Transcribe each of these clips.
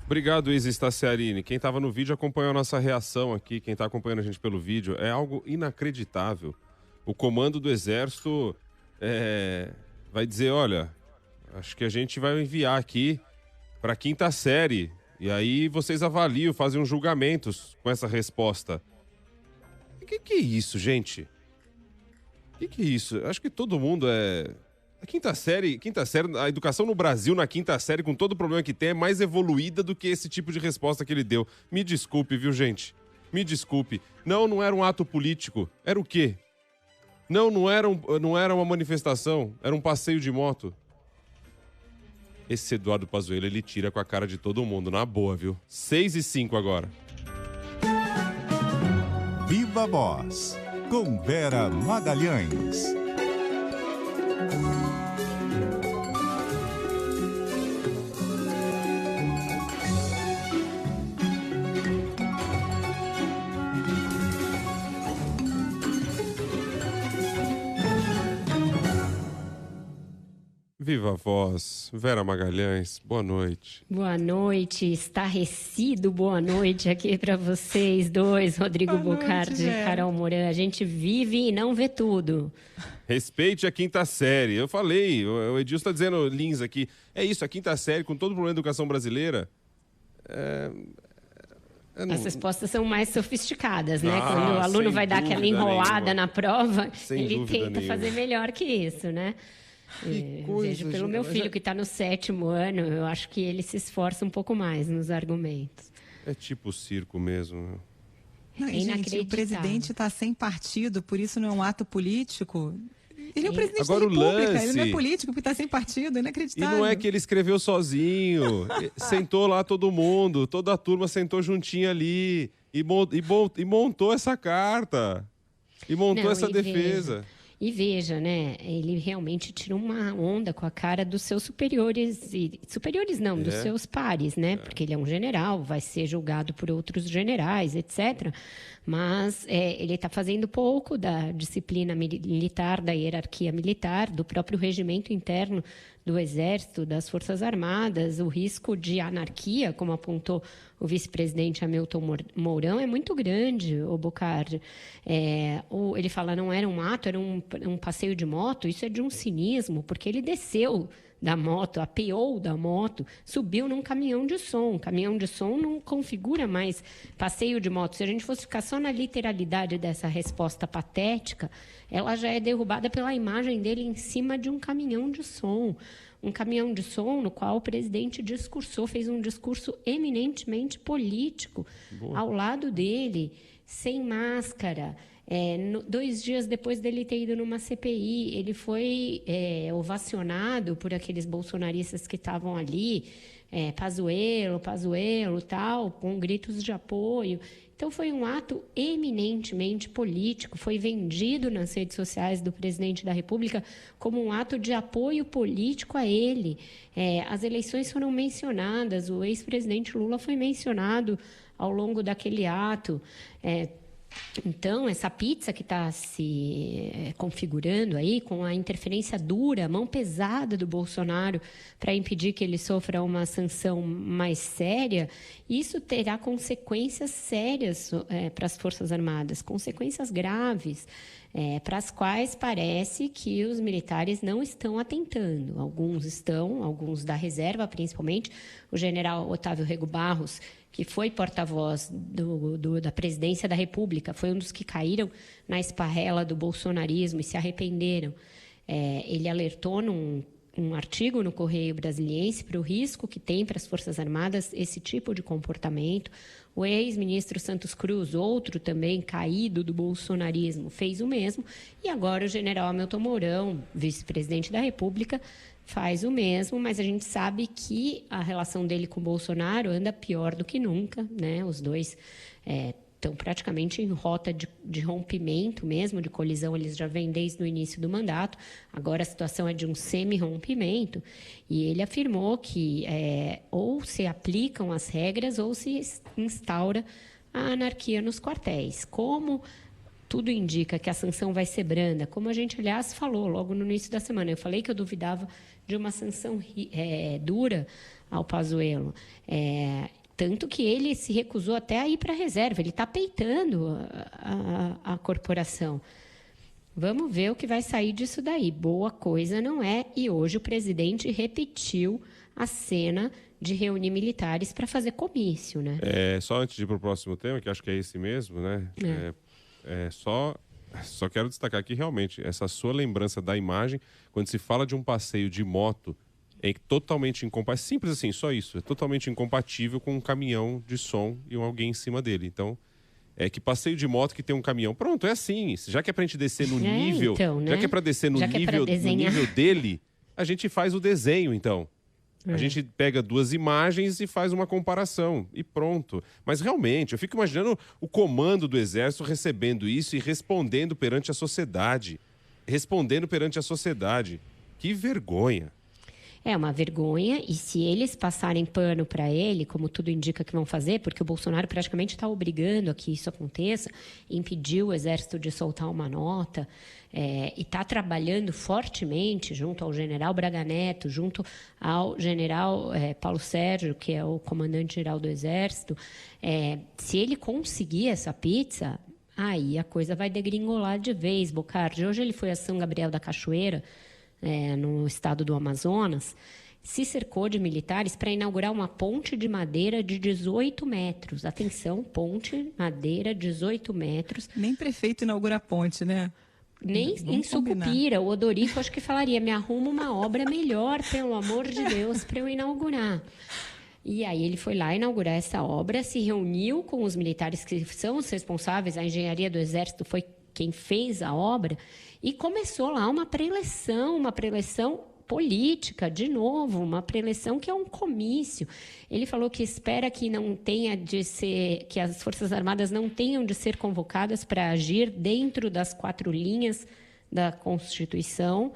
Obrigado, Isa Staciarini. Quem estava no vídeo acompanhou a nossa reação aqui. Quem está acompanhando a gente pelo vídeo, é algo inacreditável. O comando do Exército vai dizer, olha, acho que a gente vai enviar aqui para a 5ª série. E aí vocês avaliam, fazem uns julgamentos com essa resposta. O que é isso, gente? O que é isso? Acho que todo mundo é... A quinta série, a educação no Brasil na 5ª série, com todo o problema que tem, é mais evoluída do que esse tipo de resposta que ele deu. Me desculpe, viu, gente? Me desculpe. Não era um ato político. Era o quê? Não era uma manifestação. Era um passeio de moto. Esse Eduardo Pazuello, ele tira com a cara de todo mundo, na boa, viu? 6:05 agora. Viva Voz, com Vera Magalhães. Viva a Voz, Vera Magalhães, boa noite. Boa noite, estarrecido boa noite aqui para vocês dois, Rodrigo Bocardi e Carol Moran. A gente vive e não vê tudo. Respeite a 5ª série. Eu falei, o Edilson está dizendo, Lins aqui, é isso, a 5ª série, com todo o problema da educação brasileira... As respostas são mais sofisticadas, né? Quando o aluno vai dar aquela enrolada na prova, ele tenta fazer melhor que isso, né? Vejo pelo meu filho que está no 7º ano, eu acho que ele se esforça um pouco mais nos argumentos. É tipo circo mesmo. Não, gente, o presidente está sem partido, por isso não é um ato político. Ele é o presidente Agora, da República, o lance... ele não é político porque está sem partido, é inacreditável. E não é que ele escreveu sozinho, sentou lá todo mundo, toda a turma sentou juntinho ali e montou essa carta, e montou essa defesa. E veja, né, ele realmente tira uma onda com a cara dos seus superiores, dos seus pares, né, porque ele é um general, vai ser julgado por outros generais, etc. Mas ele está fazendo pouco da disciplina militar, da hierarquia militar, do próprio regimento interno do Exército, das Forças Armadas. O risco de anarquia, como apontou o vice-presidente Hamilton Mourão, é muito grande, o Bocardi. Ele fala, não era um ato, era um passeio de moto. Isso é de um cinismo, porque ele desceu da moto, apeou da moto, subiu num caminhão de som. Um caminhão de som não configura mais passeio de moto. Se a gente fosse ficar só na literalidade dessa resposta patética, ela já é derrubada pela imagem dele em cima de um caminhão de som. Um caminhão de som no qual o presidente discursou, fez um discurso eminentemente político. Boa. Ao lado dele, sem máscara. 2 dias depois dele ter ido numa CPI, ele foi ovacionado por aqueles bolsonaristas que estavam ali, Pazuello, tal, com gritos de apoio. Então, foi um ato eminentemente político, foi vendido nas redes sociais do presidente da República como um ato de apoio político a ele. As eleições foram mencionadas, o ex-presidente Lula foi mencionado ao longo daquele ato. Então, essa pizza que está se configurando aí, com a interferência dura, a mão pesada do Bolsonaro para impedir que ele sofra uma sanção mais séria, isso terá consequências sérias para as Forças Armadas, consequências graves, para as quais parece que os militares não estão atentando. Alguns da reserva, principalmente, o general Otávio Rego Barros, que foi porta-voz da presidência da República, foi um dos que caíram na esparrela do bolsonarismo e se arrependeram. Ele alertou num artigo no Correio Brasiliense para o risco que tem para as Forças Armadas esse tipo de comportamento. O ex-ministro Santos Cruz, outro também caído do bolsonarismo, fez o mesmo. E agora o general Hamilton Mourão, vice-presidente da República, faz o mesmo, mas a gente sabe que a relação dele com o Bolsonaro anda pior do que nunca, né? Os dois estão praticamente em rota de rompimento mesmo, de colisão, eles já vêm desde o início do mandato. Agora a situação é de um semi-rompimento, e ele afirmou que ou se aplicam as regras ou se instaura a anarquia nos quartéis. Como tudo indica que a sanção vai ser branda, como a gente, aliás, falou logo no início da semana. Eu falei que eu duvidava de uma sanção dura ao Pazuello. Tanto que ele se recusou até a ir para a reserva. Ele está peitando a corporação. Vamos ver o que vai sair disso daí. Boa coisa não é. E hoje o presidente repetiu a cena de reunir militares para fazer comício, né? Só antes de ir para o próximo tema, que acho que é esse mesmo, né? Só quero destacar aqui realmente essa sua lembrança da imagem, quando se fala de um passeio de moto, é totalmente incompatível, simples assim, só isso, é totalmente incompatível com um caminhão de som e alguém em cima dele. Então, que passeio de moto que tem um caminhão. Pronto, é assim, já que é pra gente descer no nível, então, né? já que é pra descer no nível dele, a gente faz o desenho, então. A gente pega duas imagens e faz uma comparação, e pronto. Mas realmente, eu fico imaginando o comando do Exército recebendo isso e respondendo perante a sociedade. Que vergonha. É uma vergonha, e se eles passarem pano para ele, como tudo indica que vão fazer, porque o Bolsonaro praticamente está obrigando a que isso aconteça, impediu o Exército de soltar uma nota, e está trabalhando fortemente junto ao general Braga Neto, junto ao general Paulo Sérgio, que é o comandante-geral do Exército. Se ele conseguir essa pizza, aí a coisa vai degringolar de vez, Bocardi. Hoje ele foi a São Gabriel da Cachoeira, no estado do Amazonas, se cercou de militares para inaugurar uma ponte de madeira de 18 metros. Atenção, ponte, madeira, 18 metros. Nem prefeito inaugura ponte, né? Nem em Sucupira. O Odorico acho que falaria, me arruma uma obra melhor, pelo amor de Deus, para eu inaugurar. E aí ele foi lá inaugurar essa obra, se reuniu com os militares que são os responsáveis, a engenharia do Exército foi quem fez a obra, e começou lá uma preleção política, de novo, uma preleção que é um comício. Ele falou que espera que que as Forças Armadas não tenham de ser convocadas para agir dentro das 4 linhas da Constituição,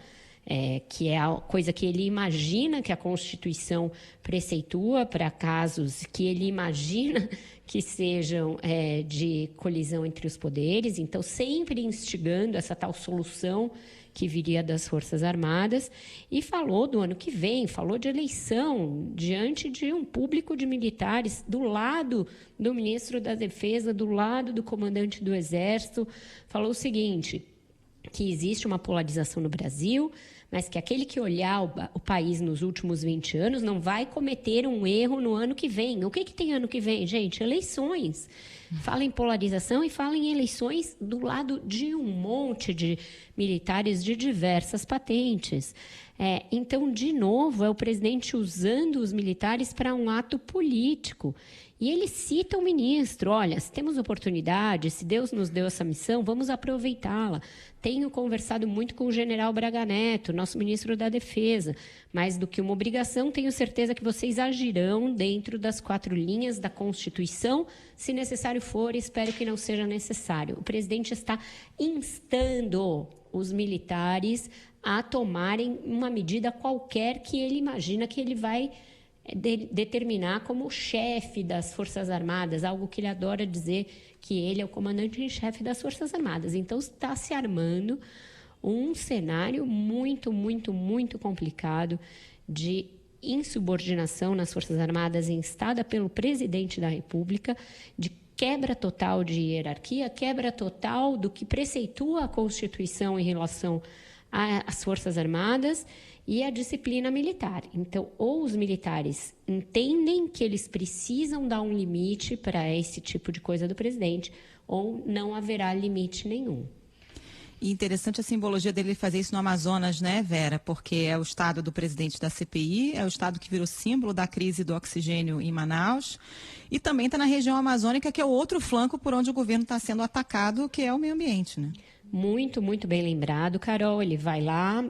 que é a coisa que ele imagina que a Constituição preceitua para casos que ele imagina que sejam de colisão entre os poderes, então sempre instigando essa tal solução que viria das Forças Armadas, e falou do ano que vem, falou de eleição diante de um público de militares, do lado do ministro da Defesa, do lado do comandante do Exército, falou o seguinte, que existe uma polarização no Brasil, mas que aquele que olhar o país nos últimos 20 anos não vai cometer um erro no ano que vem. O que tem ano que vem, gente? Eleições. Fala em polarização e fala em eleições do lado de um monte de militares de diversas patentes. Então, de novo, é o presidente usando os militares para um ato político. E ele cita o ministro, olha, se temos oportunidade, se Deus nos deu essa missão, vamos aproveitá-la. Tenho conversado muito com o general Braga Neto, nosso ministro da Defesa. Mais do que uma obrigação, tenho certeza que vocês agirão dentro das 4 linhas da Constituição. Se necessário for, espero que não seja necessário. O presidente está instando os militares a tomarem uma medida qualquer que ele imagina que ele vai determinar como chefe das Forças Armadas, algo que ele adora dizer, que ele é o comandante em chefe das Forças Armadas. Então, está se armando um cenário muito, muito, muito complicado de insubordinação nas Forças Armadas instada pelo presidente da República, de quebra total de hierarquia, quebra total do que preceitua a Constituição em relação às Forças Armadas e a disciplina militar. Então, ou os militares entendem que eles precisam dar um limite para esse tipo de coisa do presidente, ou não haverá limite nenhum. E interessante a simbologia dele fazer isso no Amazonas, né, Vera? Porque é o estado do presidente da CPI, é o estado que virou símbolo da crise do oxigênio em Manaus, e também está na região amazônica, que é o outro flanco por onde o governo está sendo atacado, que é o meio ambiente, né? Muito, muito bem lembrado, Carol. Ele vai lá,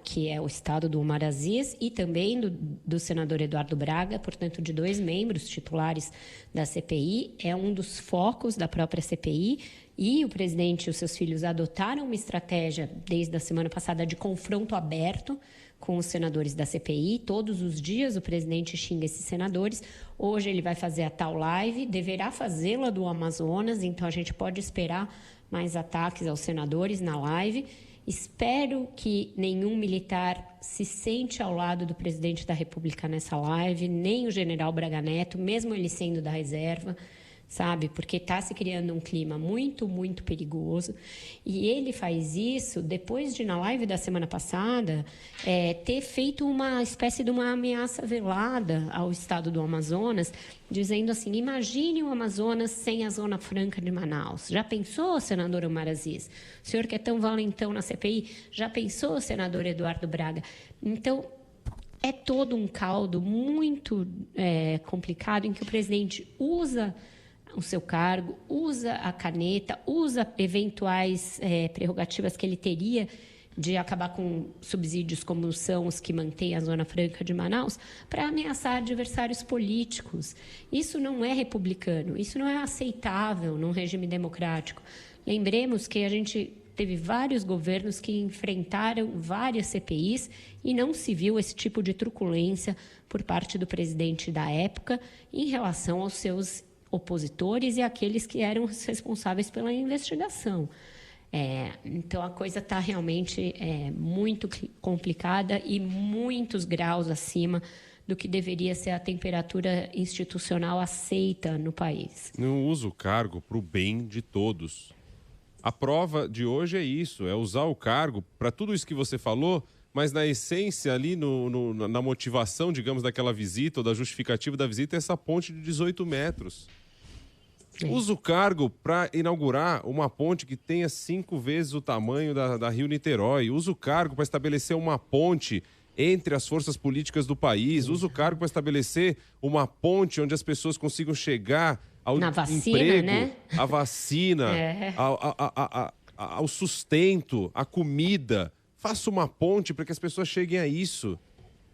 que é o estado do Omar Aziz, e também do senador Eduardo Braga, portanto, de 2 membros titulares da CPI. É um dos focos da própria CPI. E o presidente e os seus filhos adotaram uma estratégia, desde a semana passada, de confronto aberto com os senadores da CPI. Todos os dias o presidente xinga esses senadores. Hoje ele vai fazer a tal live, deverá fazê-la do Amazonas, então a gente pode esperar mais ataques aos senadores na live. Espero que nenhum militar se sente ao lado do presidente da República nessa live, nem o general Braga Neto, mesmo ele sendo da reserva, sabe? Porque está se criando um clima muito, muito perigoso. E ele faz isso depois de, na live da semana passada, ter feito uma espécie de uma ameaça velada ao estado do Amazonas, dizendo assim, imagine o Amazonas sem a Zona Franca de Manaus. Já pensou, senador Omar Aziz? O senhor que é tão valentão na CPI, já pensou, senador Eduardo Braga? Então, é todo um caldo muito complicado em que o presidente usa o seu cargo, usa a caneta, usa eventuais prerrogativas que ele teria de acabar com subsídios como são os que mantêm a Zona Franca de Manaus, para ameaçar adversários políticos. Isso não é republicano, isso não é aceitável num regime democrático. Lembremos que a gente teve vários governos que enfrentaram várias CPIs e não se viu esse tipo de truculência por parte do presidente da época em relação aos seus opositores e aqueles que eram responsáveis pela investigação. Então, a coisa está realmente muito complicada e muitos graus acima do que deveria ser a temperatura institucional aceita no país. Não usa o cargo para o bem de todos. A prova de hoje é isso, é usar o cargo para tudo isso que você falou, mas na essência ali, na motivação, digamos, daquela visita ou da justificativa da visita, é essa ponte de 18 metros. Usa o cargo para inaugurar uma ponte que tenha 5 vezes o tamanho da Rio-Niterói. Usa o cargo para estabelecer uma ponte entre as forças políticas do país. Usa o cargo para estabelecer uma ponte onde as pessoas consigam chegar ao emprego, né? À vacina, ao sustento, à comida. Faça uma ponte para que as pessoas cheguem a isso.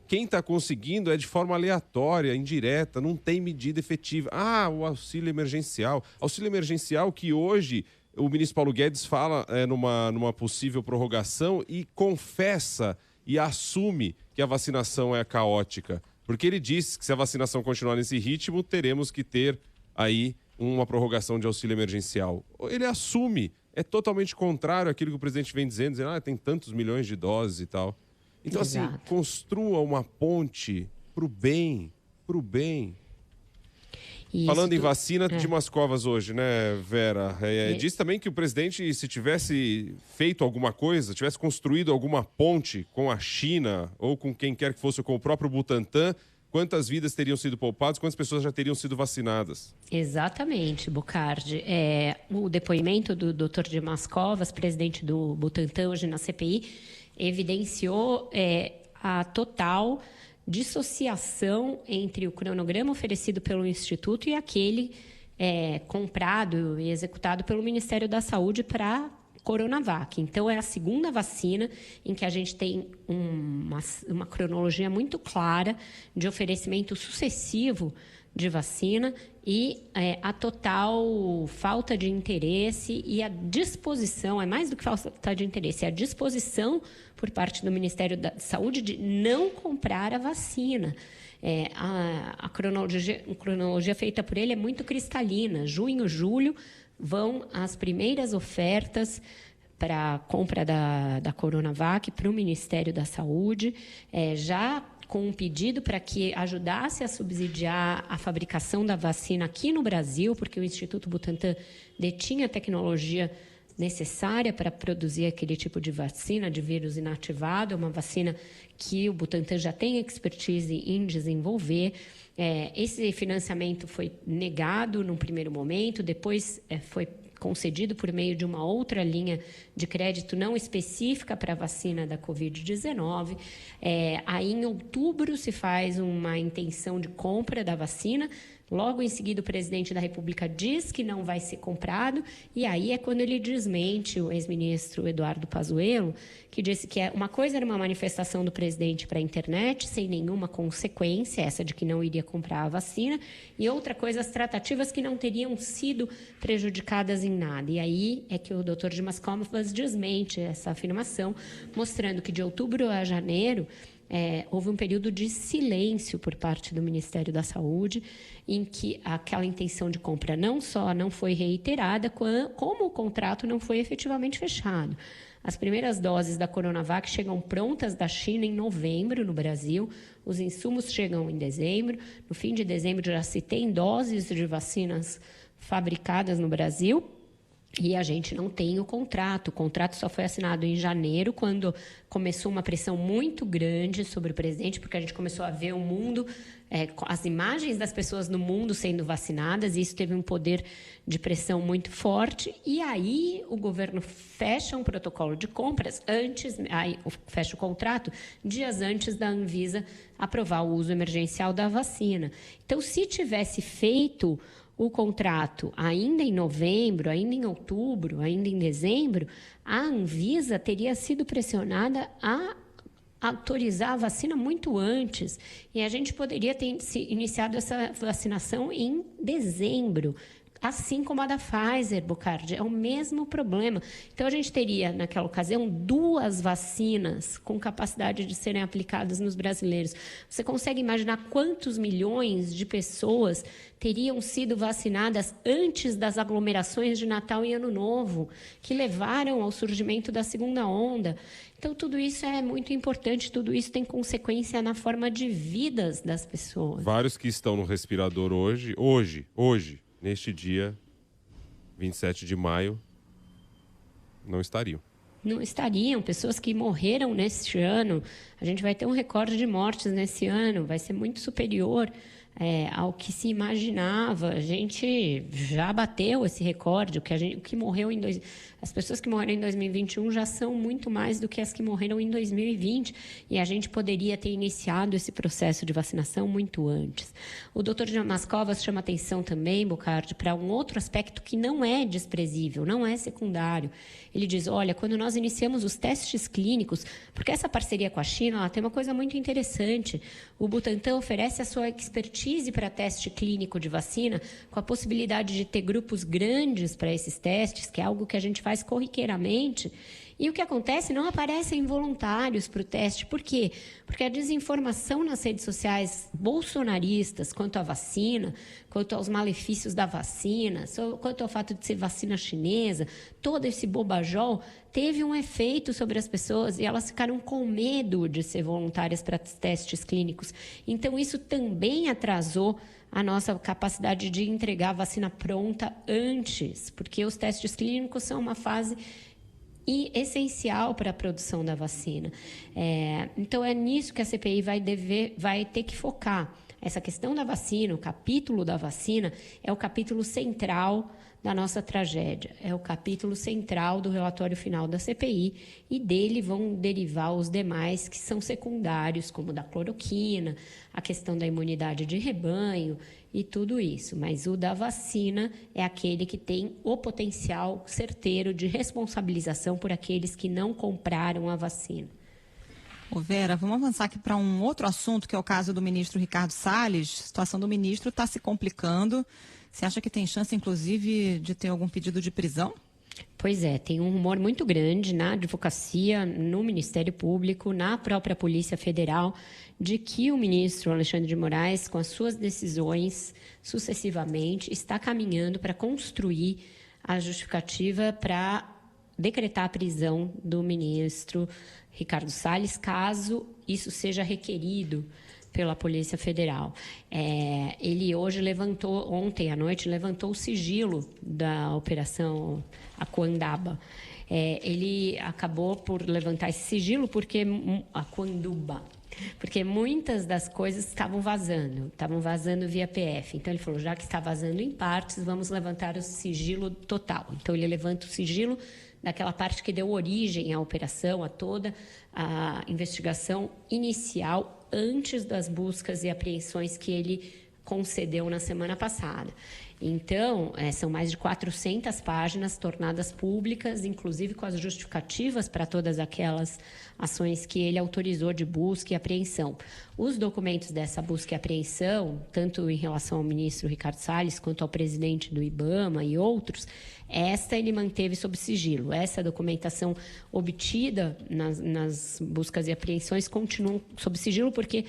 Quem está conseguindo é de forma aleatória, indireta, não tem medida efetiva. O auxílio emergencial. Auxílio emergencial que hoje o ministro Paulo Guedes fala numa possível prorrogação e confessa e assume que a vacinação é caótica. Porque ele disse que se a vacinação continuar nesse ritmo, teremos que ter aí uma prorrogação de auxílio emergencial. Ele assume. É totalmente contrário àquilo que o presidente vem dizendo tem tantos milhões de doses e tal. Então, Exato. assim, construa uma ponte para o bem, Falando em vacina, Dimas Covas hoje, né, Vera? Diz também que o presidente, se tivesse feito alguma coisa, tivesse construído alguma ponte com a China ou com quem quer que fosse, com o próprio Butantan, quantas vidas teriam sido poupadas, quantas pessoas já teriam sido vacinadas? Exatamente, Bocardi. O depoimento do Dr. Dimas Covas, presidente do Butantan, hoje na CPI, evidenciou a total dissociação entre o cronograma oferecido pelo Instituto e aquele comprado e executado pelo Ministério da Saúde para Coronavac. Então, é a segunda vacina em que a gente tem uma cronologia muito clara de oferecimento sucessivo de vacina e a total falta de interesse e a disposição, é mais do que falta de interesse, é a disposição por parte do Ministério da Saúde de não comprar a vacina. A cronologia feita por ele é muito cristalina. Junho, julho, vão as primeiras ofertas para a compra da Coronavac para o Ministério da Saúde, já com um pedido para que ajudasse a subsidiar a fabricação da vacina aqui no Brasil, porque o Instituto Butantan detinha a tecnologia necessária para produzir aquele tipo de vacina de vírus inativado, uma vacina que o Butantan já tem expertise em desenvolver. Esse financiamento foi negado num primeiro momento, depois foi concedido por meio de uma outra linha de crédito não específica para a vacina da Covid-19. Aí, em outubro, se faz uma intenção de compra da vacina. Logo em seguida, o presidente da República diz que não vai ser comprado, e aí é quando ele desmente o ex-ministro Eduardo Pazuello, que disse que uma coisa era uma manifestação do presidente para a internet, sem nenhuma consequência, essa de que não iria comprar a vacina, e outra coisa, as tratativas que não teriam sido prejudicadas em nada. E aí é que o Dr. Dimas Covas desmente essa afirmação, mostrando que de outubro a janeiro, houve um período de silêncio por parte do Ministério da Saúde, em que aquela intenção de compra não só não foi reiterada, como o contrato não foi efetivamente fechado. As primeiras doses da Coronavac chegam prontas da China em novembro no Brasil, os insumos chegam em dezembro, no fim de dezembro já se tem doses de vacinas fabricadas no Brasil, e a gente não tem o contrato só foi assinado em janeiro, quando começou uma pressão muito grande sobre o presidente, porque a gente começou a ver o mundo, as imagens das pessoas no mundo sendo vacinadas, e isso teve um poder de pressão muito forte, e aí o governo fecha um protocolo de compras fecha o contrato dias antes da Anvisa aprovar o uso emergencial da vacina. Então, se tivesse feito o contrato ainda em novembro, ainda em outubro, ainda em dezembro, a Anvisa teria sido pressionada a autorizar a vacina muito antes, e a gente poderia ter iniciado essa vacinação em dezembro, assim como a da Pfizer, Bocardi, é o mesmo problema. Então, a gente teria, naquela ocasião, 2 vacinas com capacidade de serem aplicadas nos brasileiros. Você consegue imaginar quantos milhões de pessoas teriam sido vacinadas antes das aglomerações de Natal e Ano Novo, que levaram ao surgimento da segunda onda? Então, tudo isso é muito importante, tudo isso tem consequência na forma de vidas das pessoas. Vários que estão no respirador hoje, neste dia, 27 de maio, não estariam. Não estariam. Pessoas que morreram neste ano. A gente vai ter um recorde de mortes nesse ano. Vai ser muito superior ao que se imaginava. A gente já bateu esse recorde. As pessoas que morreram em 2021 já são muito mais do que as que morreram em 2020. E a gente poderia ter iniciado esse processo de vacinação muito antes. O Dr. Dimas Covas chama atenção também, Bocardi, para um outro aspecto que não é desprezível, não é secundário. Ele diz, olha, quando nós iniciamos os testes clínicos, porque essa parceria com a China, ela tem uma coisa muito interessante. O Butantan oferece a sua expertise para teste clínico de vacina, com a possibilidade de ter grupos grandes para esses testes, que é algo que a gente faz corriqueiramente. E o que acontece? Não aparecem voluntários para o teste. Por quê? Porque a desinformação nas redes sociais bolsonaristas quanto à vacina, quanto aos malefícios da vacina, quanto ao fato de ser vacina chinesa, todo esse bobajol teve um efeito sobre as pessoas e elas ficaram com medo de ser voluntárias para testes clínicos. Então, isso também atrasou a nossa capacidade de entregar a vacina pronta antes, porque os testes clínicos são uma fase essencial para a produção da vacina. Então, é nisso que a CPI vai ter que focar. Essa questão da vacina, o capítulo da vacina, é o capítulo central da nossa tragédia. É o capítulo central do relatório final da CPI, e dele vão derivar os demais que são secundários, como da cloroquina, a questão da imunidade de rebanho e tudo isso. Mas o da vacina é aquele que tem o potencial certeiro de responsabilização por aqueles que não compraram a vacina. Ô Vera, vamos avançar aqui para um outro assunto, que é o caso do ministro Ricardo Salles. A situação do ministro está se complicando. Você acha que tem chance, inclusive, de ter algum pedido de prisão? Pois é, tem um rumor muito grande na advocacia, no Ministério Público, na própria Polícia Federal, de que o ministro Alexandre de Moraes, com as suas decisões sucessivamente, está caminhando para construir a justificativa para decretar a prisão do ministro Ricardo Salles, caso isso seja requerido pela Polícia Federal. Ele ontem à noite, levantou o sigilo da Operação Aquandaba. Ele acabou por levantar esse sigilo porque muitas das coisas estavam vazando via PF. Então, ele falou, já que está vazando em partes, vamos levantar o sigilo total. Então, ele levanta o sigilo daquela parte que deu origem à operação, a toda a investigação inicial, antes das buscas e apreensões que ele concedeu na semana passada. Então, são mais de 400 páginas tornadas públicas, inclusive com as justificativas para todas aquelas ações que ele autorizou de busca e apreensão. Os documentos dessa busca e apreensão, tanto em relação ao ministro Ricardo Salles quanto ao presidente do IBAMA e outros, esta ele manteve sob sigilo. Essa documentação obtida nas buscas e apreensões continua sob sigilo porque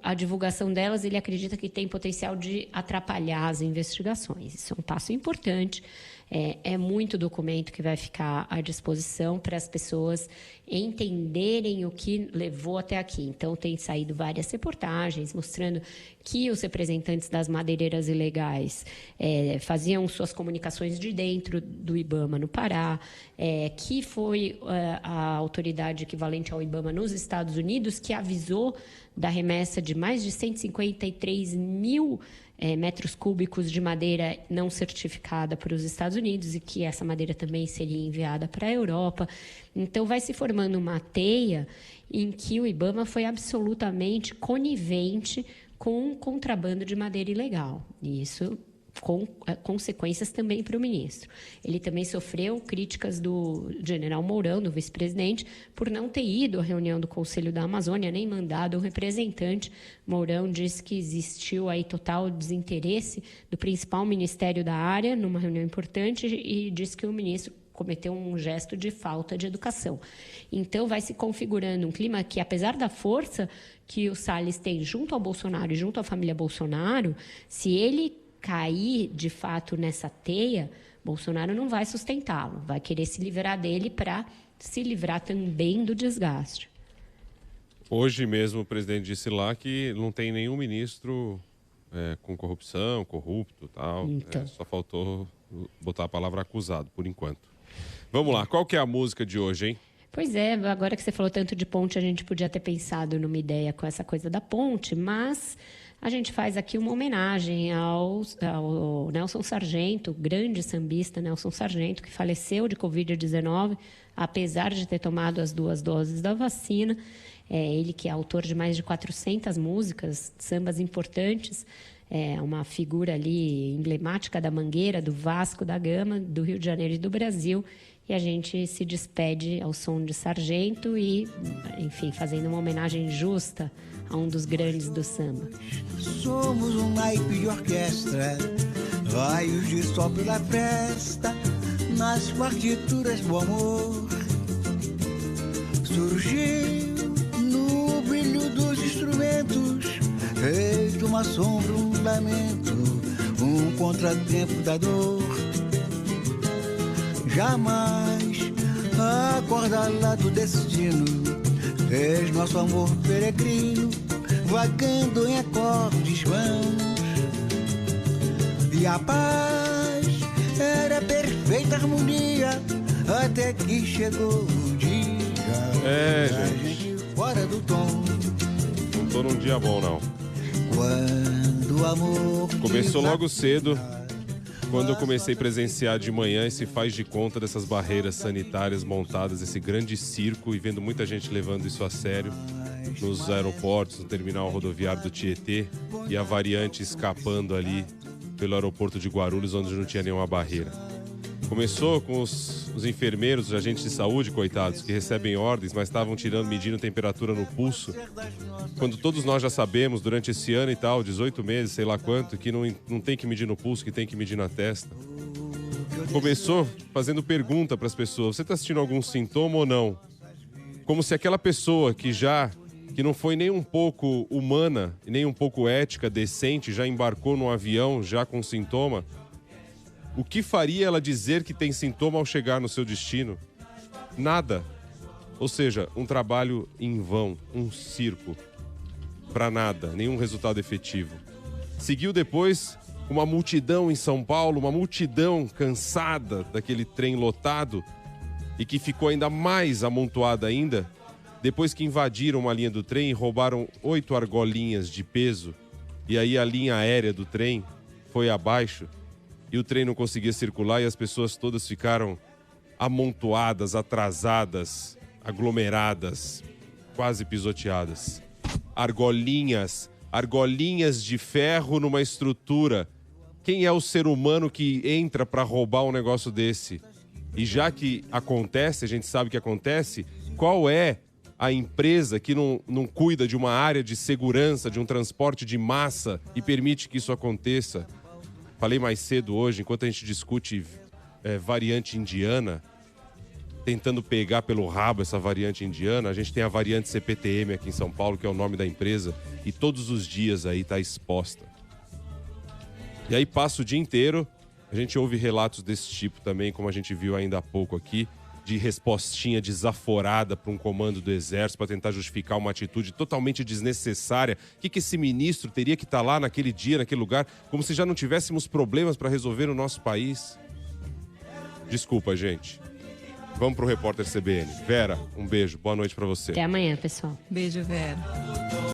a divulgação delas, ele acredita que tem potencial de atrapalhar as investigações. Isso é um passo importante. É muito documento que vai ficar à disposição para as pessoas entenderem o que levou até aqui. Então, tem saído várias reportagens mostrando que os representantes das madeireiras ilegais faziam suas comunicações de dentro do IBAMA no Pará, que foi a autoridade equivalente ao IBAMA nos Estados Unidos que avisou da remessa de mais de 153 mil metros cúbicos de madeira não certificada para os Estados Unidos e que essa madeira também seria enviada para a Europa. Então, vai se formando uma teia em que o IBAMA foi absolutamente conivente com o contrabando de madeira ilegal. E isso com consequências também para o ministro. Ele também sofreu críticas do general Mourão, do vice-presidente, por não ter ido à reunião do Conselho da Amazônia, nem mandado um representante. Mourão disse que existiu aí total desinteresse do principal ministério da área numa reunião importante e disse que o ministro cometeu um gesto de falta de educação. Então, vai se configurando um clima que, apesar da força que o Salles tem junto ao Bolsonaro e junto à família Bolsonaro, se ele cair, de fato, nessa teia, Bolsonaro não vai sustentá-lo, vai querer se livrar dele para se livrar também do desgaste. Hoje mesmo o presidente disse lá que não tem nenhum ministro com corrupção, corrupto e tal. Então. Só faltou botar a palavra acusado, por enquanto. Vamos lá, qual que é a música de hoje, hein? Pois é, agora que você falou tanto de ponte, a gente podia ter pensado numa ideia com essa coisa da ponte, mas a gente faz aqui uma homenagem ao Nelson Sargento, grande sambista Nelson Sargento, que faleceu de Covid-19, apesar de ter tomado as 2 doses da vacina. Ele que é autor de mais de 400 músicas, sambas importantes, uma figura ali emblemática da Mangueira, do Vasco da Gama, do Rio de Janeiro e do Brasil. E a gente se despede ao som de Sargento e, enfim, fazendo uma homenagem justa a um dos grandes do samba. Somos um naipe de orquestra, raios de sol pela festa, nas partituras do amor. Surgiu no brilho dos instrumentos, feito uma sombra, um lamento, um contratempo da dor. Jamais a corda lá do destino fez nosso amor peregrino, vagando em acordes vãos. E a paz era perfeita harmonia, até que chegou o dia da gente fora do tom. Não tô num dia bom, não. Quando o amor começou logo cedo, quando eu comecei a presenciar de manhã esse faz de conta dessas barreiras sanitárias montadas, esse grande circo, e vendo muita gente levando isso a sério nos aeroportos, no terminal rodoviário do Tietê, e a variante escapando ali pelo aeroporto de Guarulhos, onde não tinha nenhuma barreira. Começou com os enfermeiros, os agentes de saúde, coitados, que recebem ordens, mas estavam medindo temperatura no pulso. Quando todos nós já sabemos, durante esse ano e tal, 18 meses, sei lá quanto, que não tem que medir no pulso, que tem que medir na testa. Começou fazendo pergunta para as pessoas: você está sentindo algum sintoma ou não? Como se aquela pessoa que não foi nem um pouco humana, nem um pouco ética, decente, já embarcou num avião já com sintoma. O que faria ela dizer que tem sintoma ao chegar no seu destino? Nada. Ou seja, um trabalho em vão, um circo. Para nada, nenhum resultado efetivo. Seguiu depois uma multidão em São Paulo, uma multidão cansada daquele trem lotado e que ficou ainda mais amontoada ainda depois que invadiram uma linha do trem e roubaram 8 argolinhas de peso. E aí a linha aérea do trem foi abaixo. E o trem não conseguia circular e as pessoas todas ficaram amontoadas, atrasadas, aglomeradas, quase pisoteadas. Argolinhas de ferro numa estrutura Quem é o ser humano que entra para roubar um negócio desse? E já que acontece, a gente sabe que acontece, qual é a empresa que não cuida de uma área de segurança, de um transporte de massa e permite que isso aconteça? Falei mais cedo hoje, enquanto a gente discute variante indiana, tentando pegar pelo rabo essa variante indiana, a gente tem a variante CPTM aqui em São Paulo, que é o nome da empresa, e todos os dias aí está exposta. E aí passa o dia inteiro, a gente ouve relatos desse tipo também, como a gente viu ainda há pouco aqui, de respostinha desaforada para um comando do Exército para tentar justificar uma atitude totalmente desnecessária. O que esse ministro teria que estar lá naquele dia, naquele lugar, como se já não tivéssemos problemas para resolver no nosso país? Desculpa, gente. Vamos pro repórter CBN. Vera, um beijo. Boa noite para você. Até amanhã, pessoal. Beijo, Vera.